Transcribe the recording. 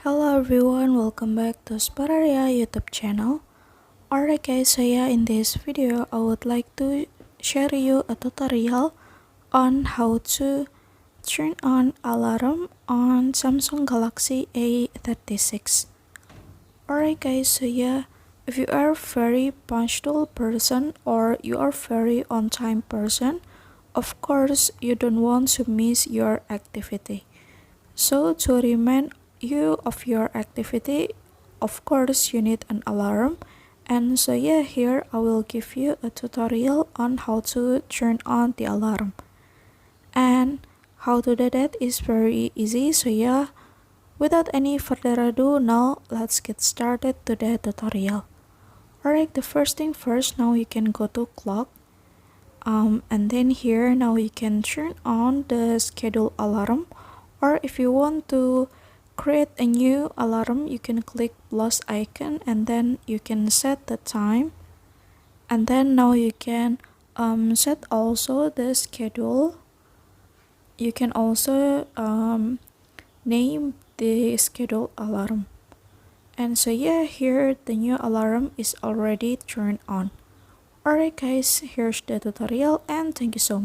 Hello everyone, welcome back to Spararia YouTube channel. Alright guys, so yeah, in this video I would like to share you a tutorial on how to turn on alarm on Samsung Galaxy A36. Alright guys, so yeah, if you are a very punctual person or you are very on time person, of course you don't want to miss your activity. So to remind you of your activity, of course you need an alarm. And so yeah, here I will give you a tutorial on how to turn on the alarm. And how to do that is very easy. So yeah, without any further ado, now let's get started to the tutorial. Alright, the first thing first, now you can go to clock. And then here now you can turn on the schedule alarm, or if you want to create a new alarm you can click plus icon and then you can set the time, and then now you can set also the schedule. You can also name the schedule alarm. And so yeah, here the new alarm is already turned on. Alright guys, here's the tutorial and thank you so much.